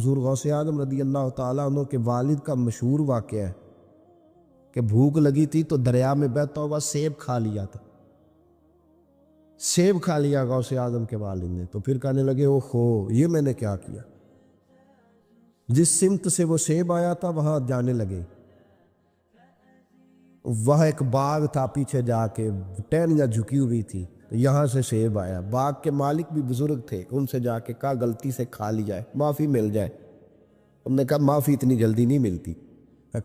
حضور غوث اعظم رضی اللہ تعالیٰ عنہ کے والد کا مشہور واقعہ ہے کہ بھوک لگی تھی تو دریا میں بہتا ہوا سیب کھا لیا تھا، سیب کھا لیا غوث اعظم کے والد نے۔ تو پھر کہنے لگے اوہو یہ میں نے کیا کیا، جس سمت سے وہ سیب آیا تھا وہاں جانے لگے۔ وہاں ایک باغ تھا، پیچھے جا کے ٹہنیاں جھکی ہوئی تھی، تو یہاں سے سیب آیا۔ باغ کے مالک بھی بزرگ تھے، ان سے جا کے کہا غلطی سے کھا لی جائے، معافی مل جائے۔ انہوں نے کہا معافی اتنی جلدی نہیں ملتی۔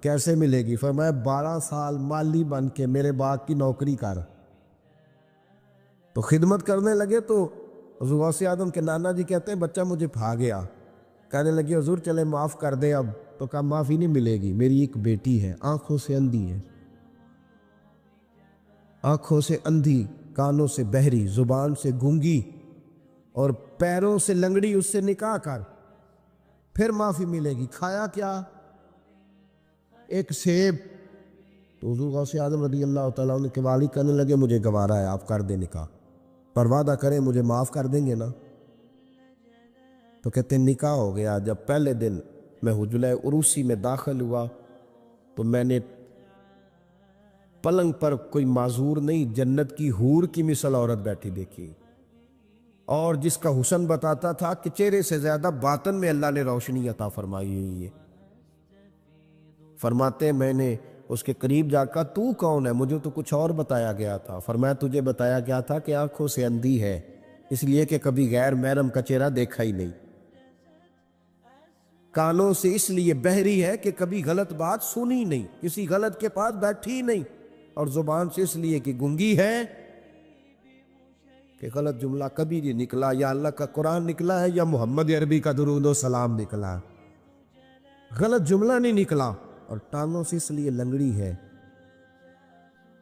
کیسے ملے گی؟ فرمایا 12 سال مالی بن کے میرے باغ کی نوکری کر۔ تو خدمت کرنے لگے تو حضور غوث اعظم کے نانا جی کہتے ہیں بچہ مجھے بھا گیا، کہنے لگے حضور چلے معاف کر دے اب۔ تو کہا معافی نہیں ملے گی، میری ایک بیٹی ہے، آنکھوں سے اندھی ہے، آنکھوں سے اندھی، کانوں سے بہری، زبان سے گونگی اور پیروں سے لنگڑی، اس سے نکاح کر، پھر معافی ملے گی۔ کھایا کیا؟ ایک سیب۔ تو حضور غوث اعظم رضی اللہ تعالیٰ عنہ کے والد کہنے لگے مجھے گوارا ہے، آپ کر دیں نکاح، پر وعدہ کریں مجھے معاف کر دیں گے نا؟ تو کہتے ہیں نکاح ہو گیا۔ جب پہلے دن میں حجرہ عروسی میں داخل ہوا تو میں نے پلنگ پر کوئی معذور نہیں، جنت کی حور کی مثل عورت بیٹھی دیکھی، اور جس کا حسن بتاتا تھا کہ چہرے سے زیادہ باطن میں اللہ نے روشنی عطا فرمائی ہوئی ہے۔ فرماتے ہیں میں نے اس کے قریب جا کر تو کون ہے؟ مجھے تو کچھ اور بتایا گیا تھا۔ فرمایا تجھے بتایا گیا تھا کہ آنکھوں سے اندھی ہے، اس لیے کہ کبھی غیر محرم کا چہرہ دیکھا ہی نہیں، کانوں سے اس لیے بہری ہے کہ کبھی غلط بات سنی نہیں، کسی غلط کے پاس بیٹھی نہیں، اور زبان سے اس لیے کہ گونگی ہے کہ غلط جملہ کبھی نہیں نکلا، یا اللہ کا قرآن نکلا ہے یا محمد عربی کا درود و سلام نکلا ہے، غلط جملہ نہیں نکلا۔ اور ٹانگوں سے اس لیے لنگڑی ہے،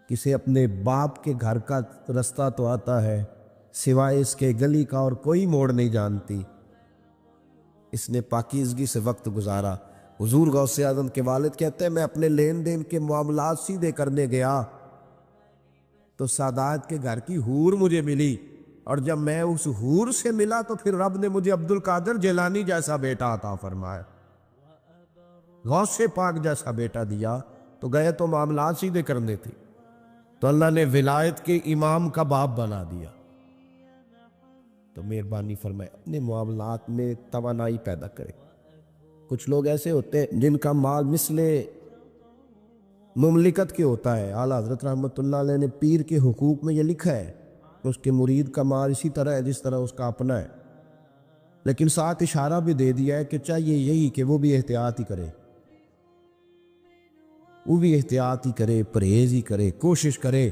کسے اپنے باپ کے گھر کا رستہ تو آتا ہے، سوائے اس کے گلی کا اور کوئی موڑ نہیں جانتی۔ اس نے پاکیزگی سے وقت گزارا۔ حضور غوث اعظم کے والد کہتے ہیں میں اپنے لین دین کے معاملات سیدھے کرنے گیا تو سادات کے گھر کی حور مجھے ملی، اور جب میں اس حور سے ملا تو پھر رب نے مجھے عبد القادر جیلانی جیسا بیٹا عطا فرمایا، غوث پاک جیسا بیٹا دیا۔ تو گئے تو معاملات سیدھے کرنے تھے، تو اللہ نے ولایت کے امام کا باپ بنا دیا۔ تو مہربانی فرمائے اپنے معاملات میں توانائی پیدا کرے۔ کچھ لوگ ایسے ہوتے ہیں جن کا مال مثل مملکت کے ہوتا ہے۔ اعلیٰ حضرت رحمۃ اللہ علیہ نے پیر کے حقوق میں یہ لکھا ہے کہ اس کے مرید کا مال اسی طرح ہے جس طرح اس کا اپنا ہے، لیکن ساتھ اشارہ بھی دے دیا ہے کہ چاہیے یہی کہ وہ بھی احتیاط ہی کرے، وہ بھی احتیاط ہی کرے، پرہیز ہی کرے، کوشش کرے۔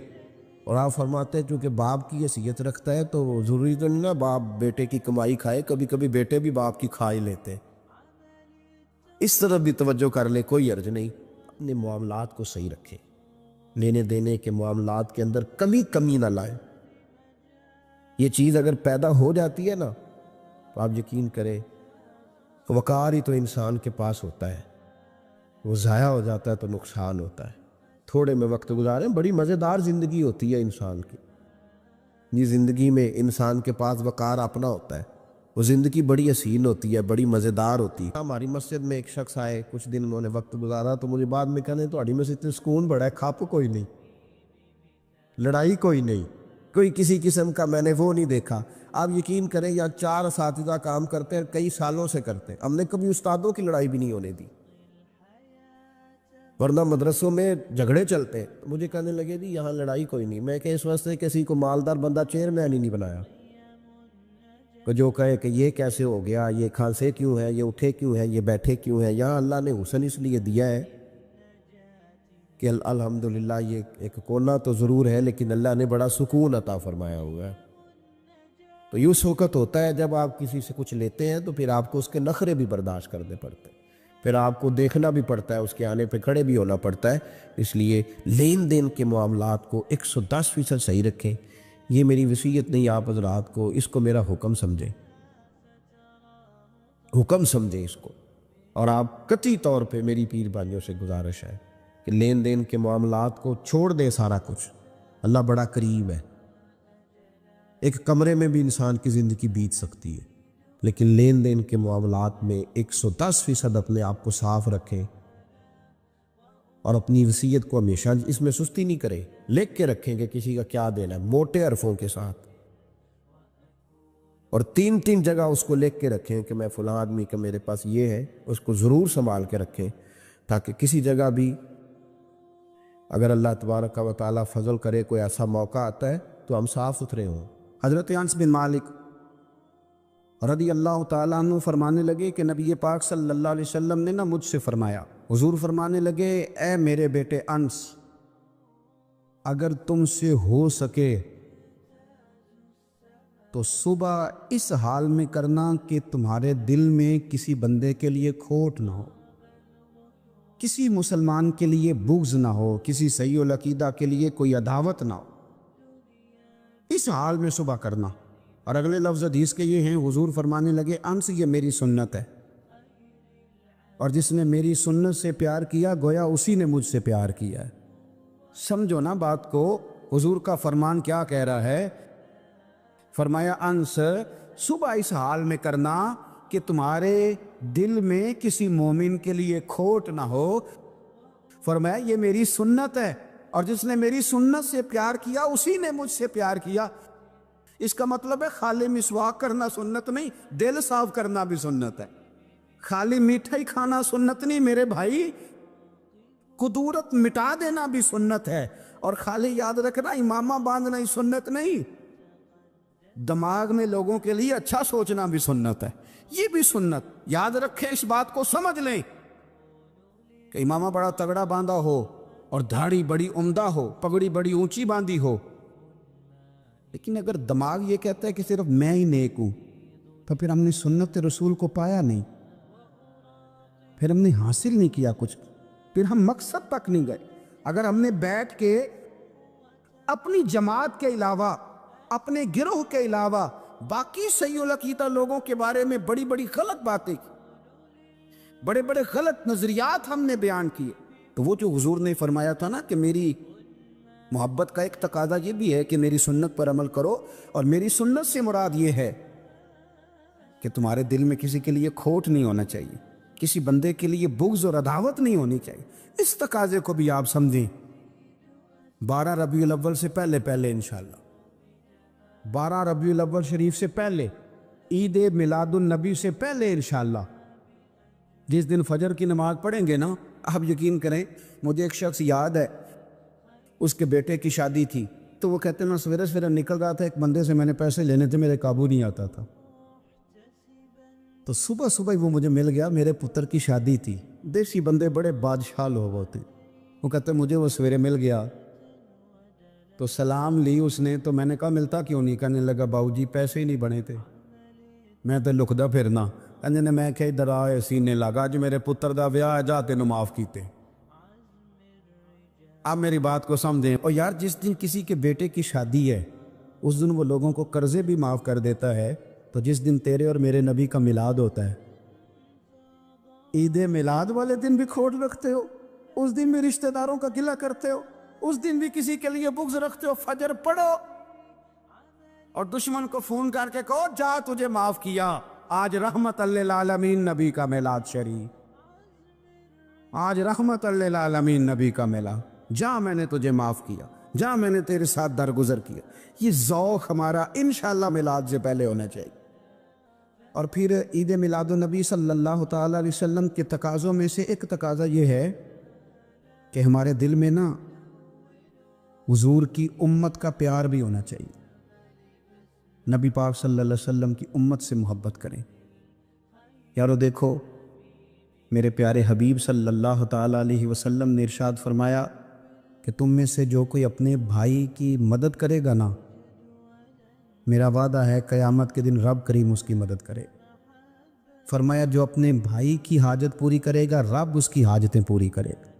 اور آپ فرماتے ہیں چونکہ باپ کی حیثیت رکھتا ہے تو ضروری تو نہیں نا باپ بیٹے کی کمائی کھائے، کبھی کبھی بیٹے بھی باپ کی کھا ہی لیتے ہیں۔ اس طرح بھی توجہ کر لے، کوئی حرج نہیں، اپنے معاملات کو صحیح رکھے، لینے دینے کے معاملات کے اندر کمی نہ لائے۔ یہ چیز اگر پیدا ہو جاتی ہے نا تو آپ یقین کریں وقار ہی تو انسان کے پاس ہوتا ہے، وہ ضائع ہو جاتا ہے تو نقصان ہوتا ہے۔ تھوڑے میں وقت گزاریں، بڑی مزیدار زندگی ہوتی ہے انسان کی۔ یہ زندگی میں انسان کے پاس وقار اپنا ہوتا ہے، وہ زندگی بڑی حسین ہوتی ہے، بڑی مزیدار ہوتی ہے۔ ہماری مسجد میں ایک شخص آئے، کچھ دن انہوں نے وقت گزارا تو مجھے بعد میں کہنے تہاڈی مسجد میں سکون بڑا ہے، کھپ کوئی نہیں، لڑائی کوئی نہیں، کوئی کسی قسم کا میں نے وہ نہیں دیکھا۔ آپ یقین کریں یا 4 اساتذہ کام کرتے ہیں، کئی سالوں سے کرتے ہیں، ہم نے کبھی استادوں کی لڑائی بھی نہیں ہونے دی، ورنہ مدرسوں میں جھگڑے چلتے ہیں۔ مجھے کہنے لگے جی یہاں لڑائی کوئی نہیں۔ میں کہ اس واسطے کسی کو مالدار بندہ چیئرمین ہی نہیں بنایا کہ جو کہے کہ یہ کیسے ہو گیا، یہ کھانسے کیوں ہے، یہ اٹھے کیوں ہے، یہ بیٹھے کیوں ہے۔ یہاں اللہ نے حسن اس لیے دیا ہے کہ الحمدللہ یہ ایک کونا تو ضرور ہے لیکن اللہ نے بڑا سکون عطا فرمایا ہوا ہے۔ تو یہ اس وقت ہوتا ہے جب آپ کسی سے کچھ لیتے ہیں تو پھر آپ کو اس کے نخرے بھی برداشت کرنے پڑتے ہیں، پھر آپ کو دیکھنا بھی پڑتا ہے، اس کے آنے پہ کھڑے بھی ہونا پڑتا ہے۔ اس لیے لین دین کے معاملات کو 110% صحیح رکھیں۔ یہ میری وصیت نہیں آپ حضرات کو، اس کو میرا حکم سمجھیں، حکم سمجھیں اس کو۔ اور آپ قطعی طور پہ میری پیر بھائیوں سے گزارش ہے کہ لین دین کے معاملات کو چھوڑ دیں سارا کچھ، اللہ بڑا قریب ہے۔ ایک کمرے میں بھی انسان کی زندگی بیت سکتی ہے۔ لیکن لین دین کے معاملات میں 110% اپنے آپ کو صاف رکھیں اور اپنی وصیت کو ہمیشہ اس میں سستی نہیں کریں، لکھ کے رکھیں کہ کسی کا کیا دینا ہے، موٹے حرفوں کے ساتھ، اور 3 جگہ اس کو لکھ کے رکھیں کہ میں فلاں آدمی کا میرے پاس یہ ہے، اس کو ضرور سنبھال کے رکھیں تاکہ کسی جگہ بھی اگر اللہ تبارک و تعالیٰ فضل کرے کوئی ایسا موقع آتا ہے تو ہم صاف ستھرے ہوں۔ حضرت انس بن مالک رضی اللہ تعالیٰ عنہ فرمانے لگے کہ نبی پاک صلی اللہ علیہ وسلم نے نا مجھ سے فرمایا، حضور فرمانے لگے اے میرے بیٹے انس، اگر تم سے ہو سکے تو صبح اس حال میں کرنا کہ تمہارے دل میں کسی بندے کے لیے کھوٹ نہ ہو، کسی مسلمان کے لیے بغض نہ ہو، کسی صحیح العقیدہ کے لیے کوئی عداوت نہ ہو، اس حال میں صبح کرنا۔ اور اگلے لفظ حدیث کے یہ ہیں، حضور فرمانے لگے انس یہ میری سنت ہے، اور جس نے میری سنت سے پیار کیا گویا اسی نے مجھ سے پیار کیا ہے۔ سمجھو نا بات کو، حضور کا فرمان کیا کہہ رہا ہے؟ فرمایا انس صبح اس حال میں کرنا کہ تمہارے دل میں کسی مومن کے لیے کھوٹ نہ ہو، فرمایا یہ میری سنت ہے، اور جس نے میری سنت سے پیار کیا اسی نے مجھ سے پیار کیا۔ اس کا مطلب ہے خالی مسواک کرنا سنت نہیں، دل صاف کرنا بھی سنت ہے۔ خالی میٹھا ہی کھانا سنت نہیں میرے بھائی، قدورت مٹا دینا بھی سنت ہے، اور خالی یاد رکھنا امامہ باندھنا ہی سنت نہیں، دماغ میں لوگوں کے لیے اچھا سوچنا بھی سنت ہے، یہ بھی سنت۔ یاد رکھیں، اس بات کو سمجھ لیں کہ امامہ بڑا تگڑا باندھا ہو اور دھاڑی بڑی عمدہ ہو، پگڑی بڑی اونچی باندھی ہو، لیکن اگر دماغ یہ کہتا ہے کہ صرف میں ہی نیک ہوں، تو پھر ہم نے سنت رسول کو پایا نہیں، پھر ہم نے حاصل نہیں کیا کچھ، پھر ہم مقصد تک نہیں گئے۔ اگر ہم نے بیٹھ کے اپنی جماعت کے علاوہ، اپنے گروہ کے علاوہ باقی صحیح العقیدہ لوگوں کے بارے میں بڑی بڑی غلط باتیں کی، بڑے بڑے غلط نظریات ہم نے بیان کیے، تو وہ جو حضور نے فرمایا تھا نا کہ میری محبت کا ایک تقاضا یہ بھی ہے کہ میری سنت پر عمل کرو، اور میری سنت سے مراد یہ ہے کہ تمہارے دل میں کسی کے لیے کھوٹ نہیں ہونا چاہیے، کسی بندے کے لیے بغض اور عداوت نہیں ہونی چاہیے۔ اس تقاضے کو بھی آپ سمجھیں۔ 12 ربیع الاول سے پہلے انشاءاللہ، 12 ربیع الاول شریف سے پہلے، عید میلاد النبی سے پہلے انشاءاللہ، جس دن فجر کی نماز پڑھیں گے نا، آپ یقین کریں مجھے ایک شخص یاد ہے، اس کے بیٹے کی شادی تھی، تو وہ کہتے ہیں میں سویرے سویرے نکل رہا تھا، ایک بندے سے میں نے پیسے لینے تھے، میرے قابو نہیں آتا تھا، تو صبح صبح وہ مجھے مل گیا، میرے پتر کی شادی تھی، دیسی بندے بڑے بادشاہ لوگ ہوتے، وہ کہتے ہیں مجھے وہ سویرے مل گیا تو سلام لی اس نے، تو میں نے کہا ملتا کیوں نہیں؟ کہنے لگا باؤ جی پیسے ہی نہیں بنے تھے، میں تو لکھدا پھرنا، کہنے نے میں کہ ادھر آئے سینے لگا جو میرے پتر دا ویاہ ہے، جا تینوں معاف کیتے۔ آپ میری بات کو سمجھیں، اور یار جس دن کسی کے بیٹے کی شادی ہے اس دن وہ لوگوں کو قرضے بھی معاف کر دیتا ہے، تو جس دن تیرے اور میرے نبی کا میلاد ہوتا ہے، عید میلاد والے دن بھی کھوٹ رکھتے ہو، اس دن بھی رشتہ داروں کا گلہ کرتے ہو، اس دن بھی کسی کے لیے بغض رکھتے ہو۔ فجر پڑھو اور دشمن کو فون کر کے کہو جا تجھے معاف کیا، آج رحمت للعالمین نبی کا میلاد شریف، آج رحمت للعالمین نبی کا میلاد، جا میں نے تجھے معاف کیا، جا میں نے تیرے ساتھ درگزر کیا۔ یہ ذوق ہمارا انشاءاللہ میلاد سے پہلے ہونا چاہیے۔ اور پھر عید میلاد النبی صلی اللہ تعالیٰ علیہ وسلم کے تقاضوں میں سے ایک تقاضا یہ ہے کہ ہمارے دل میں نا حضور کی امت کا پیار بھی ہونا چاہیے، نبی پاک صلی اللہ علیہ وسلم کی امت سے محبت کریں۔ یارو دیکھو، میرے پیارے حبیب صلی اللہ تعالیٰ علیہ وسلم نے ارشاد فرمایا کہ تم میں سے جو کوئی اپنے بھائی کی مدد کرے گا نا، میرا وعدہ ہے قیامت کے دن رب کریم اس کی مدد کرے۔ فرمایا جو اپنے بھائی کی حاجت پوری کرے گا، رب اس کی حاجتیں پوری کرے گا۔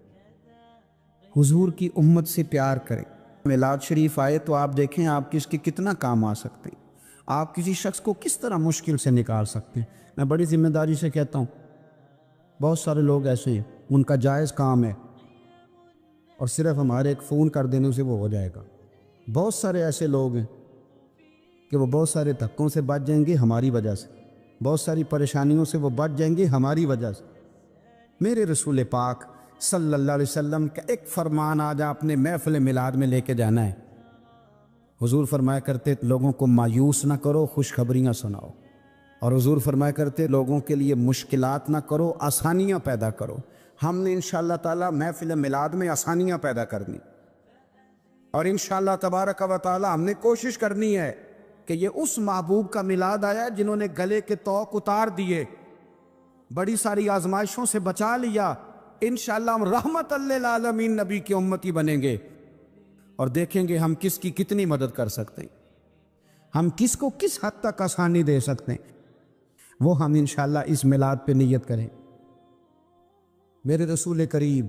حضور کی امت سے پیار کریں۔ میلاد شریف آئے تو آپ دیکھیں آپ کس کے کتنا کام آ سکتے ہیں، آپ کسی شخص کو کس طرح مشکل سے نکال سکتے ہیں۔ میں بڑی ذمہ داری سے کہتا ہوں، بہت سارے لوگ ایسے ہیں ان کا جائز کام ہے اور صرف ہمارے ایک فون کر دینے سے وہ ہو جائے گا۔ بہت سارے ایسے لوگ ہیں کہ وہ بہت سارے دھکوں سے بچ جائیں گے ہماری وجہ سے، بہت ساری پریشانیوں سے وہ بچ جائیں گے ہماری وجہ سے۔ میرے رسول پاک صلی اللہ علیہ وسلم کا ایک فرمان آج آپ نے محفل میلاد میں لے کے جانا ہے۔ حضور فرمایا کرتے لوگوں کو مایوس نہ کرو، خوشخبریاں سناؤ۔ اور حضور فرمایا کرتے لوگوں کے لیے مشکلات نہ کرو، آسانیاں پیدا کرو۔ ہم نے انشاءاللہ تعالی محفل میلاد میں آسانیاں پیدا کرنی، اور انشاءاللہ تبارک و تعالی ہم نے کوشش کرنی ہے کہ یہ اس محبوب کا میلاد آیا جنہوں نے گلے کے طوق اتار دیے، بڑی ساری آزمائشوں سے بچا لیا۔ انشاءاللہ ہم رحمت للعالمین نبی کی امتی بنیں گے، اور دیکھیں گے ہم کس کی کتنی مدد کر سکتے ہیں، ہم کس کو کس حد تک آسانی دے سکتے ہیں، وہ ہم انشاءاللہ اس میلاد پہ نیت کریں۔ میرے رسول کریم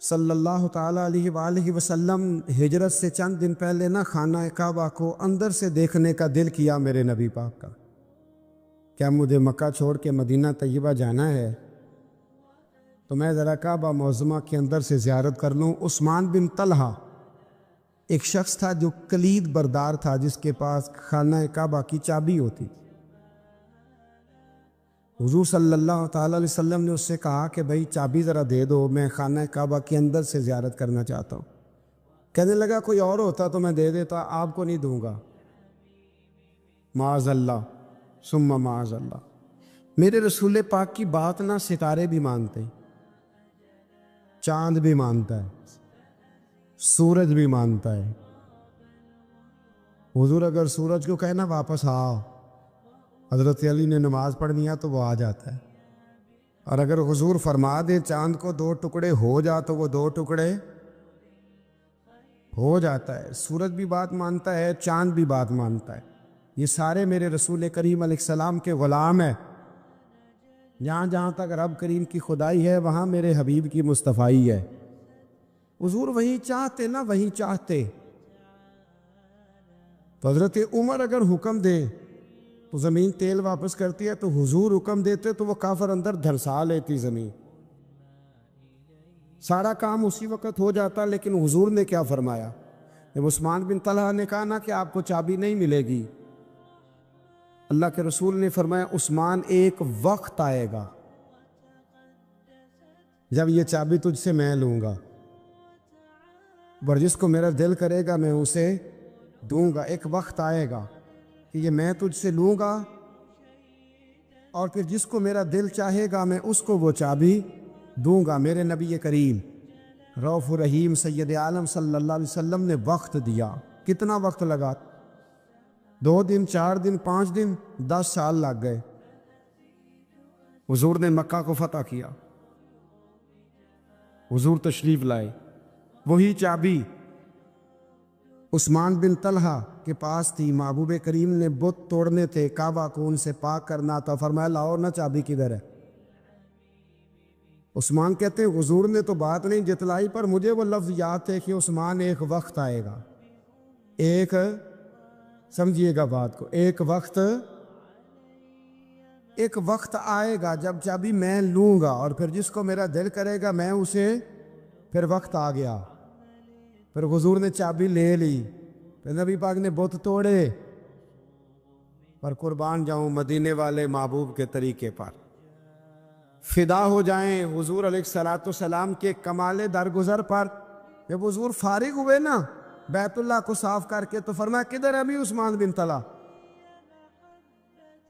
صلی اللہ تعالیٰ علیہ وآلہ وسلم ہجرت سے چند دن پہلے نہ خانہ کعبہ کو اندر سے دیکھنے کا دل کیا میرے نبی پاک کا، کیا مجھے مکہ چھوڑ کے مدینہ طیبہ جانا ہے تو میں ذرا کعبہ معظمہ کے اندر سے زیارت کر لوں۔ عثمان بن طلحہ ایک شخص تھا جو کلید بردار تھا، جس کے پاس خانہ کعبہ کی چابی ہوتی۔ حضور صلی اللہ تعالیٰ علیہ وسلم نے اس سے کہا کہ بھائی چابی ذرا دے دو، میں خانہ کعبہ کے اندر سے زیارت کرنا چاہتا ہوں۔ کہنے لگا کوئی اور ہوتا تو میں دے دیتا، آپ کو نہیں دوں گا۔ معاذ اللہ ثم معاذ اللہ۔ میرے رسول پاک کی بات نہ ستارے بھی مانتے ہیں، چاند بھی مانتا ہے، سورج بھی مانتا ہے۔ حضور اگر سورج کو کہنا واپس آؤ، حضرت علی نے نماز پڑھنی ہے تو وہ آ جاتا ہے، اور اگر حضور فرما دے چاند کو 2 ٹکڑے ہو جا تو وہ 2 ٹکڑے ہو جاتا ہے۔ سورج بھی بات مانتا ہے، چاند بھی بات مانتا ہے۔ یہ سارے میرے رسول کریم علیہ السلام کے غلام ہیں۔ جہاں جہاں تک رب کریم کی خدائی ہے وہاں میرے حبیب کی مصطفائی ہے۔ حضور وہی چاہتے نا، وہی چاہتے۔ تو حضرت عمر اگر حکم دے تو زمین تیل واپس کرتی ہے، تو حضور حکم دیتے تو وہ کافر اندر دھرسا لیتی زمین، سارا کام اسی وقت ہو جاتا۔ لیکن حضور نے کیا فرمایا؟ جب عثمان بن طلحہ نے کہا نا کہ آپ کو چابی نہیں ملے گی، اللہ کے رسول نے فرمایا عثمان ایک وقت آئے گا جب یہ چابی تجھ سے میں لوں گا، اور جس کو میرا دل کرے گا میں اسے دوں گا۔ ایک وقت آئے گا کہ یہ میں تجھ سے لوں گا، اور پھر جس کو میرا دل چاہے گا میں اس کو وہ چابی دوں گا۔ میرے نبی کریم رؤوف الرحیم سید عالم صلی اللہ علیہ وسلم نے وقت دیا۔ کتنا وقت لگا؟ 2 دن، 4 دن، 5 دن، 10 سال لگ گئے۔ حضور نے مکہ کو فتح کیا، حضور تشریف لائے، وہی چابی عثمان بن طلحہ کے پاس تھی۔ محبوب کریم نے بت توڑنے تھے، کعبہ کو ان سے پاک کرنا تھا، فرمایا لاؤ نا چابی کدھر ہے؟ عثمان کہتے ہیں حضور نے تو بات نہیں جتلائی، پر مجھے وہ لفظ یاد تھے کہ عثمان ایک وقت آئے گا، ایک، سمجھیے گا بات کو، ایک وقت آئے گا جب چابی میں لوں گا، اور پھر جس کو میرا دل کرے گا میں اسے، پھر وقت آ گیا، پھر حضور نے چابی لے لی، پھر نبی پاک نے بت توڑے۔ پر قربان جاؤں مدینے والے محبوب کے طریقے پر، فدا ہو جائیں حضور علیہ الصلوۃ والسلام کے کمال درگزر پر۔ جب حضور فارغ ہوئے نا بیت اللہ کو صاف کر کے تو فرمایا کدھر ہے ابھی عثمان بن طلحہ؟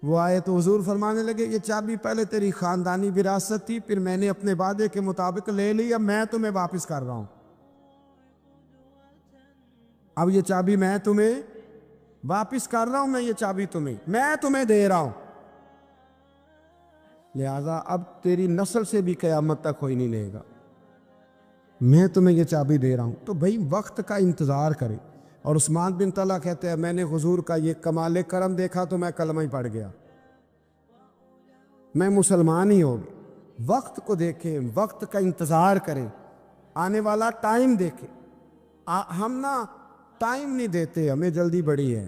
وہ آئے تو حضور فرمانے لگے یہ چابی پہلے تیری خاندانی وراثت تھی، پھر میں نے اپنے وعدے کے مطابق لے لی، اب میں تمہیں واپس کر رہا ہوں، اب یہ چابی میں تمہیں واپس کر رہا ہوں، میں یہ چابی میں تمہیں دے رہا ہوں، لہذا اب تیری نسل سے بھی قیامت تک کوئی نہیں لے گا، میں تمہیں یہ چابی دے رہا ہوں۔ تو بھائی وقت کا انتظار کرے۔ اور عثمان بن طلحہ کہتے ہیں میں نے حضور کا یہ کمال کرم دیکھا تو میں کلمہ ہی پڑھ گیا، میں مسلمان ہی ہو گیا۔ وقت کو دیکھیں، وقت کا انتظار کریں، آنے والا ٹائم دیکھیں۔ ہم نا ٹائم نہیں دیتے، ہمیں جلدی بڑی ہے،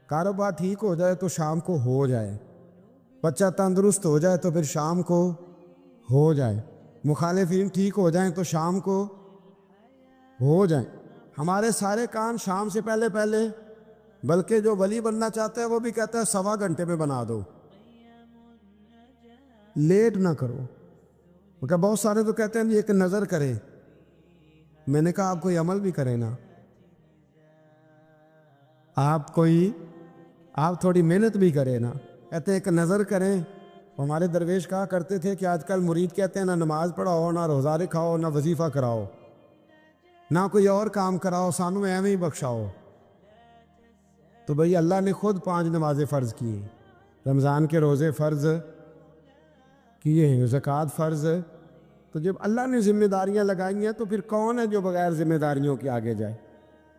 کاروبار ٹھیک ہو جائے تو شام کو ہو جائے، بچہ تندرست ہو جائے تو پھر شام کو ہو جائے، مخالفین ٹھیک ہو جائیں تو شام کو ہو جائیں، ہمارے سارے کام شام سے پہلے بلکہ جو ولی بننا چاہتا ہے وہ بھی کہتا ہے 1.25 گھنٹے میں بنا دو، لیٹ نہ کرو۔ کیونکہ بہت سارے تو کہتے ہیں ایک نظر کریں، میں نے کہا آپ کوئی عمل بھی کریں نا، آپ تھوڑی محنت بھی کریں نا۔ کہتے ہیں ایک نظر کریں۔ ہمارے درویش کہا کرتے تھے کہ آج کل مرید کہتے ہیں نہ نماز پڑھاؤ، نہ روزہ رکھاؤ، نہ وظیفہ کراؤ، نہ کوئی اور کام کراؤ، سانو ایویں ہی بخشاؤ۔ تو بھئی اللہ نے خود 5 نمازیں فرض کی ہیں، رمضان کے روزے فرض کیے ہیں، زکوٰۃ فرض۔ تو جب اللہ نے ذمہ داریاں لگائی ہیں تو پھر کون ہے جو بغیر ذمہ داریوں کے آگے جائے؟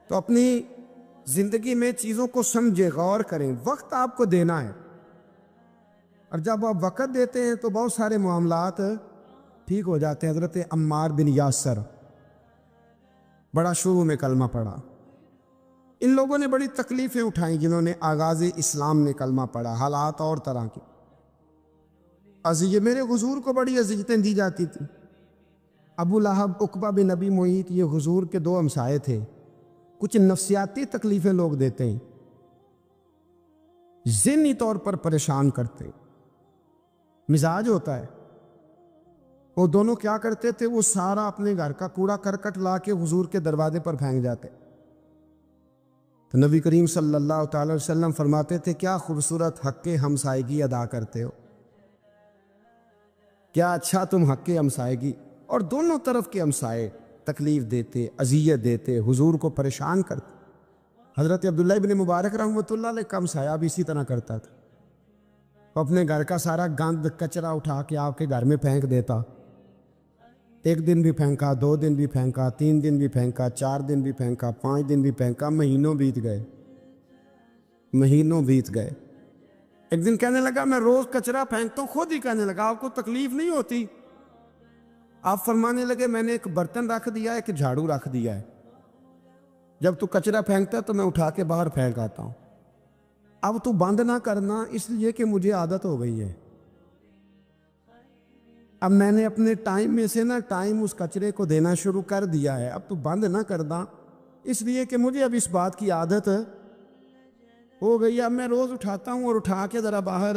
تو اپنی زندگی میں چیزوں کو سمجھے، غور کریں، وقت آپ کو دینا ہے، اور جب آپ وقت دیتے ہیں تو بہت سارے معاملات ٹھیک ہو جاتے ہیں۔ حضرت عمار بن یاسر بڑا شروع میں کلمہ پڑھا، ان لوگوں نے بڑی تکلیفیں اٹھائیں جنہوں نے آغاز اسلام میں کلمہ پڑھا، حالات اور طرح کی اذیت، میرے حضور کو بڑی اذیتیں دی جاتی تھیں۔ ابو لہب، عقبہ بن نبی معیط، یہ حضور کے 2 ہمسائے تھے۔ کچھ نفسیاتی تکلیفیں لوگ دیتے ہیں، ذہنی طور پر پریشان کرتے، مزاج ہوتا ہے۔ وہ دونوں کیا کرتے تھے؟ وہ سارا اپنے گھر کا کوڑا کرکٹ لا کے حضور کے دروازے پر پھینک جاتے۔ تو نبی کریم صلی اللہ تعالی وسلم فرماتے تھے کیا خوبصورت حق ہمسائیگی ادا کرتے ہو، کیا اچھا تم حق ہمسائیگی۔ اور دونوں طرف کے ہمسائے تکلیف دیتے، اذیت دیتے، حضور کو پریشان کرتے۔ حضرت عبداللہ ابن مبارک رحمۃ اللہ علیہ کا ہمسایہ بھی اسی طرح کرتا تھا، وہ اپنے گھر کا سارا گند کچرا اٹھا کے آپ کے گھر میں پھینک دیتا۔ 1 دن بھی پھینکا، 2 دن بھی پھینکا، 3 دن بھی پھینکا، 4 دن بھی پھینکا، 5 دن بھی پھینکا، مہینوں بیت گئے۔ ایک دن کہنے لگا میں روز کچرا پھینکتا ہوں، خود ہی کہنے لگا آپ کو تکلیف نہیں ہوتی؟ آپ فرمانے لگے میں نے ایک برتن رکھ دیا ہے، ایک جھاڑو رکھ دیا ہے، جب تو کچرا پھینکتا ہے تو میں اٹھا کے باہر پھینک آتا ہوں، اب تو بند نہ کرنا، اس لیے کہ مجھے عادت ہو گئی ہے، اب میں نے اپنے ٹائم میں سے ٹائم اس کچرے کو دینا شروع کر دیا ہے، اب تو بند نہ کرنا، اس لیے کہ مجھے اب اس بات کی عادت ہو گئی، اب میں روز اٹھاتا ہوں اور اٹھا کے ذرا باہر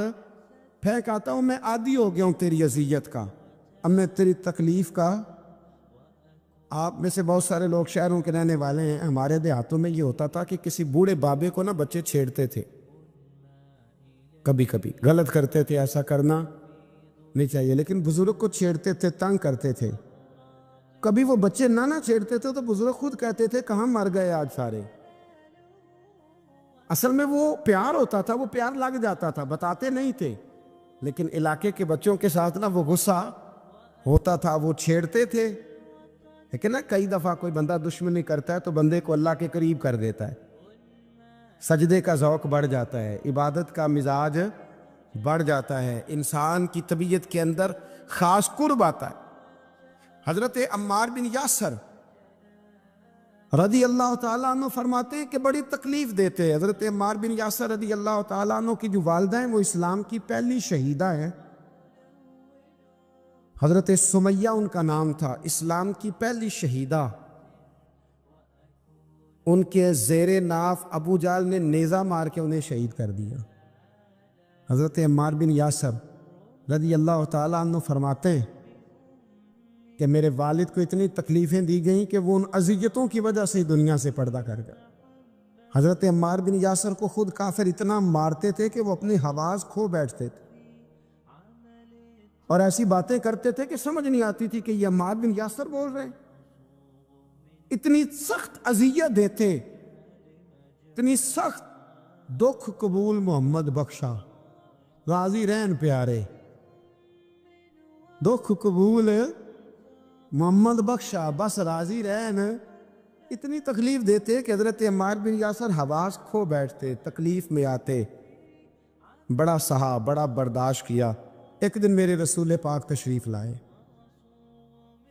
پھینک آتا ہوں، میں عادی ہو گیا ہوں تیری اذیت کا، اب میں تیری تکلیف کا۔ آپ میں سے بہت سارے لوگ شہروں کے رہنے والے ہیں، ہمارے دیہاتوں میں یہ ہوتا تھا کہ کسی بوڑھے بابے کو بچے چھیڑتے تھے، کبھی کبھی غلط کرتے تھے، ایسا کرنا نہیں چاہیے، لیکن بزرگ کو چھیڑتے تھے، تنگ کرتے تھے۔ کبھی وہ بچے نہ چھیڑتے تھے تو بزرگ خود کہتے تھے کہاں مر گئے آج سارے۔ اصل میں وہ پیار ہوتا تھا، وہ پیار لگ جاتا تھا، بتاتے نہیں تھے، لیکن علاقے کے بچوں کے ساتھ وہ غصہ ہوتا تھا، وہ چھیڑتے تھے۔ لیکن کئی دفعہ کوئی بندہ دشمنی کرتا ہے تو بندے کو اللہ کے قریب کر دیتا ہے، سجدے کا ذوق بڑھ جاتا ہے، عبادت کا مزاج بڑھ جاتا ہے، انسان کی طبیعت کے اندر خاص قرب آتا ہے۔ حضرت عمار بن یاسر رضی اللہ تعالیٰ عنہ فرماتے ہیں کہ بڑی تکلیف دیتے ہیں۔ حضرت عمار بن یاسر رضی اللہ تعالیٰ عنہ کی جو والدہ ہیں وہ اسلام کی پہلی شہیدہ ہیں، حضرت سمیہ ان کا نام تھا، اسلام کی پہلی شہیدہ۔ ان کے زیر ناف ابو جہل نے نیزہ مار کے انہیں شہید کر دیا۔ حضرت عمار بن یاسر رضی اللہ تعالیٰ عنہ فرماتے ہیں کہ میرے والد کو اتنی تکلیفیں دی گئیں کہ وہ ان اذیتوں کی وجہ سے دنیا سے پردہ کر گئے۔ حضرت عمار بن یاسر کو خود کافر اتنا مارتے تھے کہ وہ اپنی حواس کھو بیٹھتے تھے اور ایسی باتیں کرتے تھے کہ سمجھ نہیں آتی تھی کہ یہ عمار بن یاسر بول رہے ہیں۔ اتنی سخت اذیت دیتے، اتنی سخت۔ دکھ قبول محمد بخشا، راضی رہن پیارے، دکھ قبول محمد بخشا، بس راضی رہن۔ اتنی تکلیف دیتے کہ حضرت عمار بن یاسر حواس کھو بیٹھتے، تکلیف میں آتے، بڑا سہا، بڑا برداشت کیا۔ ایک دن میرے رسول پاک تشریف لائے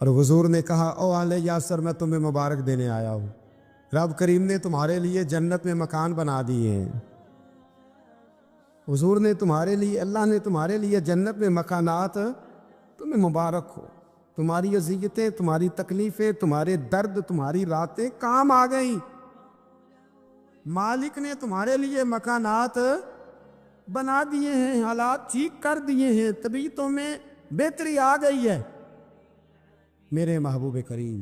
اور حضور نے کہا او آل یاسر میں تمہیں مبارک دینے آیا ہوں، رب کریم نے تمہارے لیے جنت میں مکان بنا دیے ہیں۔ حضور نے تمہارے لیے، اللہ نے تمہارے لیے جنت میں مکانات، تمہیں مبارک ہو، تمہاری اذیتیں، تمہاری تکلیفیں، تمہارے درد، تمہاری راتیں کام آ گئیں۔ مالک نے تمہارے لیے مکانات بنا دیے ہیں، حالات ٹھیک کر دیے ہیں، طبیعتوں میں بہتری آ گئی ہے۔ میرے محبوب کریم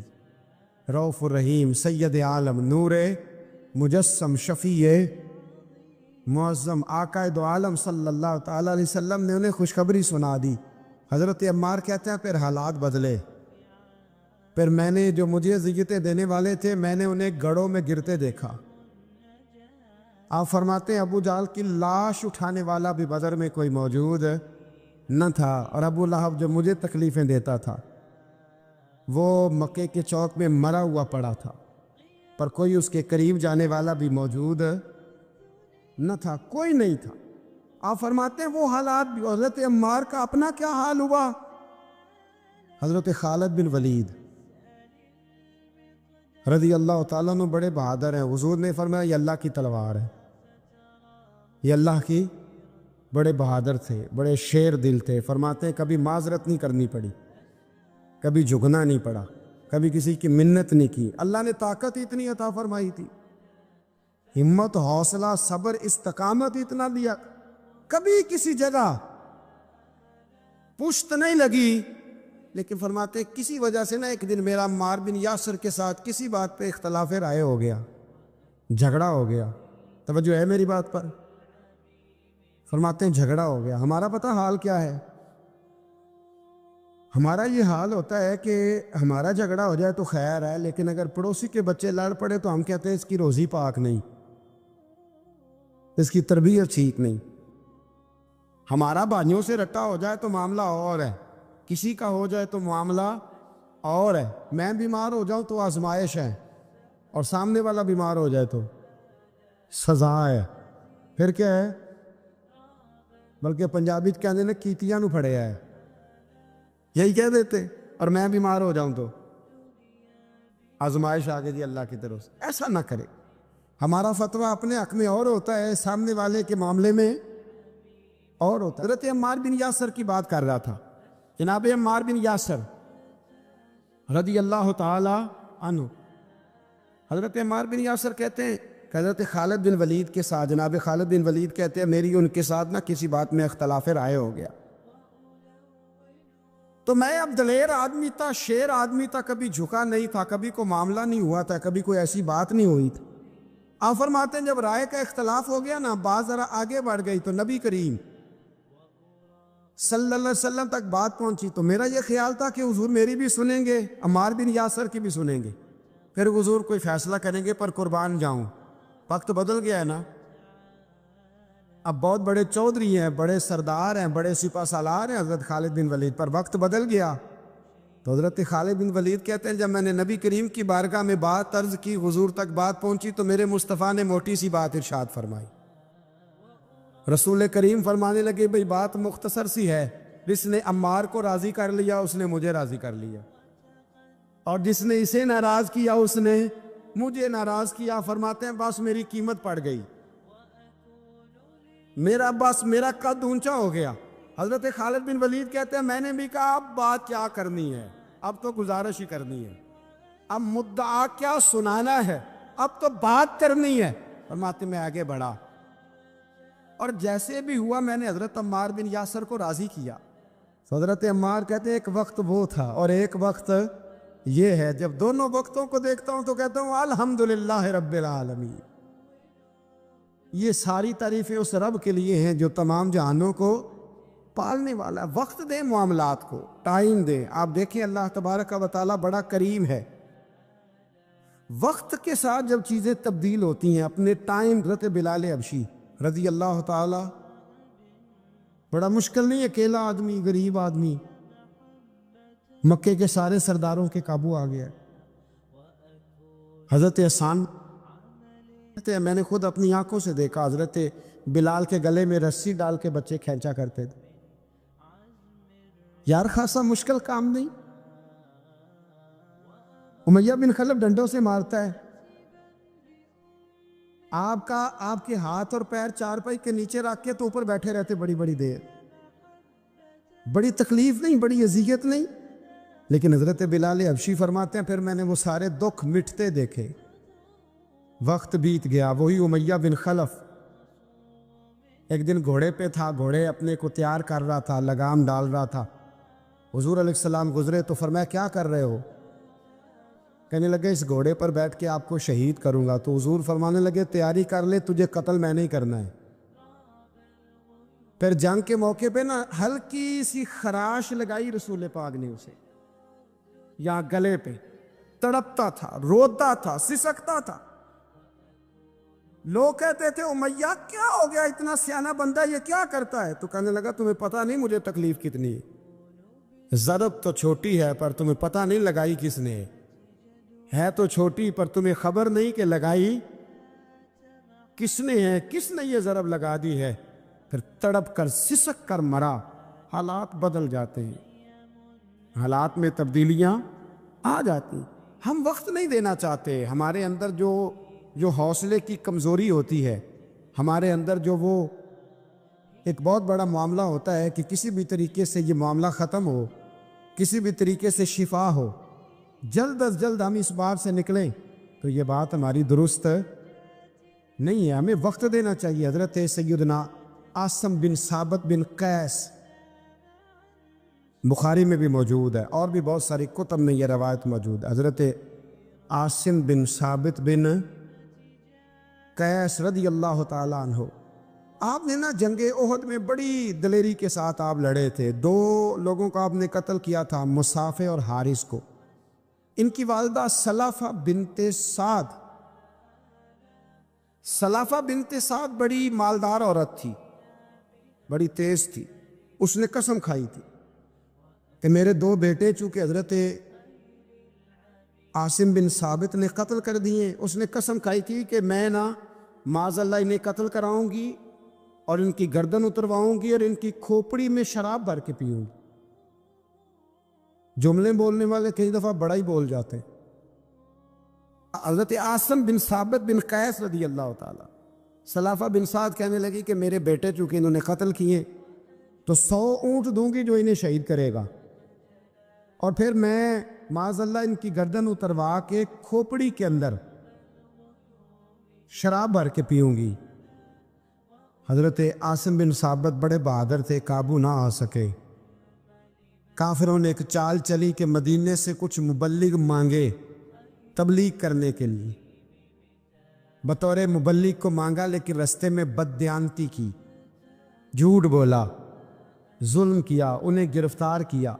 رؤف الرحیم سید عالم نور مجسم شفیع معظم آقا دو عالم صلی اللہ تعالی علیہ وسلم نے انہیں خوشخبری سنا دی۔ حضرت عمار کہتے ہیں پھر حالات بدلے، پھر میں نے جو مجھے اذیتیں دینے والے تھے میں نے انہیں گڑھوں میں گرتے دیکھا۔ آپ فرماتے ہیں ابو جہل کی لاش اٹھانے والا بھی بدر میں کوئی موجود نہ تھا، اور ابو لہب جو مجھے تکلیفیں دیتا تھا وہ مکے کے چوک میں مرا ہوا پڑا تھا، پر کوئی اس کے قریب جانے والا بھی موجود نہ تھا، کوئی نہیں تھا۔ آپ فرماتے ہیں وہ حالات بھی، حضرت عمار کا اپنا کیا حال ہوا؟ حضرت خالد بن ولید رضی اللہ تعالیٰ عنہ بڑے بہادر ہیں۔ حضور نے فرمایا یہ اللہ کی تلوار ہے، یہ اللہ کی، بڑے بہادر تھے، بڑے شیر دل تھے۔ فرماتے ہیں کبھی معذرت نہیں کرنی پڑی، کبھی جھکنا نہیں پڑا، کبھی کسی کی منت نہیں کی۔ اللہ نے طاقت اتنی عطا فرمائی تھی، ہمت، حوصلہ، صبر، استقامت اتنا دیا، کبھی کسی جگہ پشت نہیں لگی۔ لیکن فرماتے ہیں کسی وجہ سے نا ایک دن میرا عمار بن یاسر کے ساتھ کسی بات پہ اختلاف رائے ہو گیا، جھگڑا ہو گیا۔ توجہ ہے میری بات پر؟ فرماتے ہیں جھگڑا ہو گیا۔ ہمارا پتہ حال کیا ہے؟ ہمارا یہ حال ہوتا ہے کہ ہمارا جھگڑا ہو جائے تو خیر ہے، لیکن اگر پڑوسی کے بچے لڑ پڑے تو ہم کہتے ہیں اس کی روزی پاک نہیں، اس کی تربیت ٹھیک نہیں۔ ہمارا بھائیوں سے رٹا ہو جائے تو معاملہ اور ہے، کسی کا ہو جائے تو معاملہ اور ہے۔ میں بیمار ہو جاؤں تو آزمائش ہے، اور سامنے والا بیمار ہو جائے تو سزا ہے۔ پھر کیا ہے؟ بلکہ پنجابی کہتے ہیں کیتیاں نو پھڑیا ہے، یہی کہہ دیتے۔ اور میں بیمار ہو جاؤں تو آزمائش آگے جی اللہ کی طرف سے۔ ایسا نہ کرے۔ ہمارا فتویٰ اپنے حق میں اور ہوتا ہے، سامنے والے کے معاملے میں اور ہوتا ہے۔ حضرت عمار بن یاسر کی بات کر رہا تھا، جناب عمار بن یاسر رضی اللہ تعالی عنہ۔ حضرت عمار بن یاسر کہتے ہیں کہ حضرت خالد بن ولید کے ساتھ، جناب خالد بن ولید کہتے ہیں میری ان کے ساتھ نہ کسی بات میں اختلاف رائے ہو گیا، تو میں اب دلیر آدمی تھا، شیر آدمی تھا، کبھی جھکا نہیں تھا، کبھی کوئی معاملہ نہیں ہوا تھا، کبھی کوئی ایسی بات نہیں ہوئی تھی۔ آپ فرماتے ہیں جب رائے کا اختلاف ہو گیا نا، بات ذرا آگے بڑھ گئی تو نبی کریم صلی اللہ علیہ وسلم تک بات پہنچی، تو میرا یہ خیال تھا کہ حضور میری بھی سنیں گے، عمار بن یاسر کی بھی سنیں گے، پھر حضور کوئی فیصلہ کریں گے، پر قربان جاؤں وقت بدل گیا ہے نا۔ اب بہت بڑے چودھری ہیں، بڑے سردار ہیں، بڑے سپہ سالار ہیں حضرت خالد بن ولید، پر وقت بدل گیا۔ تو حضرت خالد بن ولید کہتے ہیں جب میں نے نبی کریم کی بارگاہ میں بات عرض کی، حضور تک بات پہنچی، تو میرے مصطفیٰ نے موٹی سی بات ارشاد فرمائی۔ رسول کریم فرمانے لگے بھئی بات مختصر سی ہے، جس نے عمار کو راضی کر لیا اس نے مجھے راضی کر لیا، اور جس نے اسے ناراض کیا اس نے مجھے ناراض کیا۔ فرماتے ہیں بس میری قیمت پڑ گئی، میرا قد اونچا ہو گیا۔ حضرت خالد بن ولید کہتے ہیں میں نے بھی کہا اب بات کیا کرنی ہے، اب تو گزارش ہی کرنی ہے، اب مدعا کیا سنانا ہے، اب تو بات کرنی ہے۔ فرماتے میں آگے بڑھا، اور جیسے بھی ہوا میں نے حضرت عمار بن یاسر کو راضی کیا۔ تو حضرت عمار کہتے ہیں ایک وقت وہ تھا اور ایک وقت یہ ہے، جب دونوں وقتوں کو دیکھتا ہوں تو کہتا ہوں الحمدللہ رب العالمین۔ یہ ساری تعریفیں اس رب کے لیے ہیں جو تمام جہانوں کو پالنے والا ہے۔ وقت دیں معاملات کو، ٹائم دیں۔ آپ دیکھیں اللہ تبارک و تعالیٰ بڑا کریم ہے، وقت کے ساتھ جب چیزیں تبدیل ہوتی ہیں اپنے ٹائم۔ حضرت بلال حبشی رضی اللہ تعالی، بڑا مشکل نہیں، اکیلا آدمی، غریب آدمی، مکے کے سارے سرداروں کے قابو آ گیا۔ حضرت حسان کہتے ہیں میں نے خود اپنی آنکھوں سے دیکھا، حضرت بلال کے گلے میں رسی ڈال کے بچے کھینچا کرتے تھے۔ یار خاصا مشکل کام نہیں۔ امیہ بن خلف ڈنڈوں سے مارتا ہے، آپ کے ہاتھ اور پیر چارپائی کے نیچے رکھ کے تو اوپر بیٹھے رہتے بڑی بڑی دیر، بڑی تکلیف نہیں، بڑی اذیت نہیں۔ لیکن حضرت بلال حبشی فرماتے ہیں پھر میں نے وہ سارے دکھ مٹتے دیکھے، وقت بیت گیا. وہی امیہ بن خلف ایک دن گھوڑے پہ تھا, گھوڑے اپنے کو تیار کر رہا تھا, لگام ڈال رہا تھا. حضور علیہ السلام گزرے تو فرمایا کیا کر رہے ہو؟ کہنے لگے اس گھوڑے پر بیٹھ کے آپ کو شہید کروں گا. تو حضور فرمانے لگے تیاری کر لے, تجھے قتل میں نہیں کرنا ہے. پھر جنگ کے موقع پہ نا ہلکی سی خراش لگائی رسول پاک نے اسے, یہاں گلے پہ. تڑپتا تھا, روتا تھا, سسکتا تھا. لوگ کہتے تھے امیہ کیا ہو گیا, اتنا سیانہ بندہ یہ کیا کرتا ہے؟ تو کہنے لگا تمہیں پتہ نہیں مجھے تکلیف کتنی ہے. ضرب تو چھوٹی ہے پر تمہیں پتہ نہیں لگائی کس نے ہے. تو چھوٹی پر تمہیں خبر نہیں کہ لگائی کس نے ہے, کس نے یہ ضرب لگا دی ہے. پھر تڑپ کر سسک کر مرا. حالات بدل جاتے ہیں, حالات میں تبدیلیاں آ جاتی. ہم وقت نہیں دینا چاہتے. ہمارے اندر جو حوصلے کی کمزوری ہوتی ہے, ہمارے اندر جو وہ ایک بہت بڑا معاملہ ہوتا ہے کہ کسی بھی طریقے سے یہ معاملہ ختم ہو, کسی بھی طریقے سے شفا ہو, جلد از جلد ہم اس بات سے نکلیں, تو یہ بات ہماری درست نہیں ہے. ہمیں وقت دینا چاہیے. حضرت سیدنا عاصم بن ثابت بن قیس بخاری میں بھی موجود ہے, اور بھی بہت ساری کتب میں یہ روایت موجود ہے. حضرت عاصم بن ثابت بن قیس رضی اللہ تعالیٰ عنہ, آپ نے نا جنگ احد میں بڑی دلیری کے ساتھ آپ لڑے تھے. 2 لوگوں کو آپ نے قتل کیا تھا, مصافے اور حارث کو. ان کی والدہ سلافہ بنت سعد. سلافہ بنت سعد بڑی مالدار عورت تھی, بڑی تیز تھی. اس نے قسم کھائی تھی کہ میرے 2 بیٹے چونکہ حضرت عاصم بن ثابت نے قتل کر دیے. اس نے قسم کھائی تھی کہ میں نا معاذ اللہ انہیں قتل کراؤں گی اور ان کی گردن اترواؤں گی اور ان کی کھوپڑی میں شراب بھر کے پیوں گی. جملے بولنے والے کئی دفعہ بڑا ہی بول جاتے ہیں. حضرت عاصم بن ثابت بن قیس رضی اللہ تعالیٰ, سلافہ بن سعد کہنے لگی کہ میرے بیٹے چونکہ انہوں نے قتل کیے تو 100 اونٹ دوں گی جو انہیں شہید کرے گا, اور پھر میں معاذ اللہ ان کی گردن اتروا کے کھوپڑی کے اندر شراب بھر کے پیوں گی. حضرت عاصم بن ثابت بڑے بہادر تھے, قابو نہ آ سکے. کافروں نے ایک چال چلی کہ مدینے سے کچھ مبلغ مانگے تبلیغ کرنے کے لیے. بطور مبلغ کو مانگا, لیکن رستے میں بددیانتی کی, جھوٹ بولا, ظلم کیا, انہیں گرفتار کیا,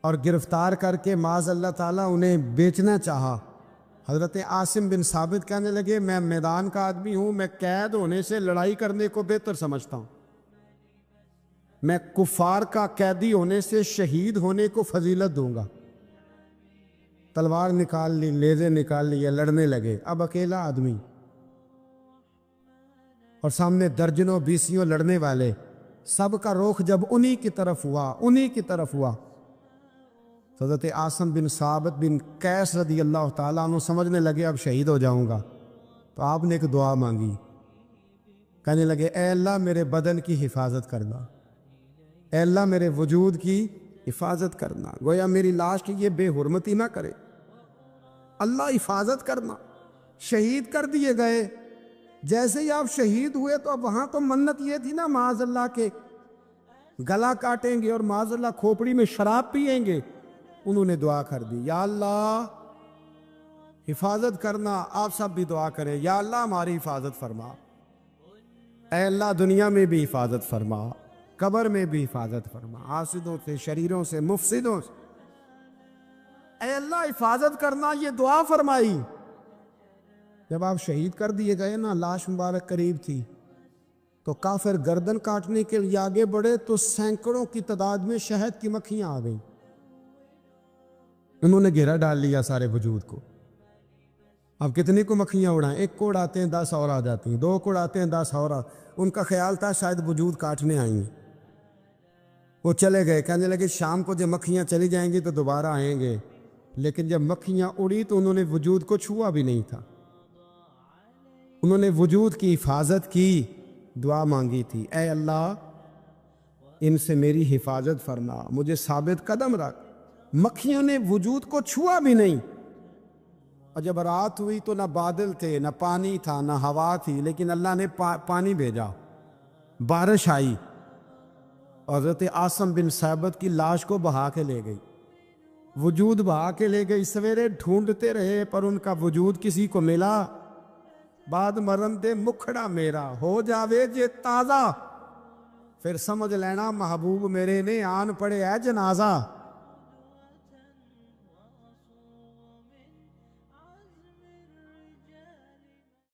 اور گرفتار کر کے معاذ اللہ تعالیٰ انہیں بیچنا چاہا. حضرت عاصم بن ثابت کہنے لگے میں میدان کا آدمی ہوں, میں قید ہونے سے لڑائی کرنے کو بہتر سمجھتا ہوں. میں کفار کا قیدی ہونے سے شہید ہونے کو فضیلت دوں گا. تلوار نکال لی, لیزے نکال لیے, لڑنے لگے. اب اکیلا آدمی اور سامنے درجنوں بیسیوں لڑنے والے, سب کا رخ جب انہی کی طرف ہوا, حضرت عاصم بن ثابت بن قیس رضی اللہ تعالیٰ عنہ سمجھنے لگے اب شہید ہو جاؤں گا. تو آپ نے ایک دعا مانگی, کہنے لگے اے اللہ میرے بدن کی حفاظت کرنا, اے اللہ میرے وجود کی حفاظت کرنا. گویا میری لاش کی یہ بے حرمتی نہ کرے, اللہ حفاظت کرنا. شہید کر دیے گئے. جیسے ہی آپ شہید ہوئے تو اب وہاں تو منت یہ تھی نا معاذ اللہ کے گلا کاٹیں گے اور معاذ اللہ کھوپڑی میں شراب پیئیں گے. انہوں نے دعا کر دی, یا اللہ حفاظت کرنا. آپ سب بھی دعا کریں, یا اللہ ہماری حفاظت فرما. اے اللہ دنیا میں بھی حفاظت فرما, قبر میں بھی حفاظت فرما, حاسدوں سے, شریروں سے, مفسدوں سے. اے اللہ حفاظت کرنا, یہ دعا فرمائی. جب آپ شہید کر دیے گئے نا, لاش مبارک قریب تھی, تو کافر گردن کاٹنے کے لیے آگے بڑھے تو سینکڑوں کی تعداد میں شہد کی مکھیاں آ گئیں. انہوں نے گھیرا ڈال لیا سارے وجود کو. اب کتنی کو مکھیاں اڑائیں, ایک کو اڑاتے ہیں 10 اور آ جاتی ہیں, 2 کو اڑاتے ہیں 10 اور ان کا خیال تھا شاید وجود کاٹنے آئیں گے. وہ چلے گئے, کہنے لگے شام کو جب مکھیاں چلی جائیں گی تو دوبارہ آئیں گے. لیکن جب مکھیاں اڑی تو انہوں نے وجود کو چھوا بھی نہیں تھا. انہوں نے وجود کی حفاظت کی, دعا مانگی تھی, اے اللہ ان سے میری حفاظت فرما, مجھے ثابت قدم رکھ. مکھیوں نے وجود کو چھوا بھی نہیں, اور جب رات ہوئی تو نہ بادل تھے، نہ پانی تھا، نہ ہوا تھی، لیکن اللہ نے پانی بھیجا، بارش آئی، حضرت عاصم بن ثابت کی لاش کو بہا کے لے گئی، وجود بہا کے لے گئی۔ سویرے ڈھونڈتے رہے پر ان کا وجود کسی کو ملا، بعد مرن دے مکھڑا میرا ہو جاوے جے تازہ، پھر سمجھ لینا محبوب میرے نے آن پڑے ہے جنازہ۔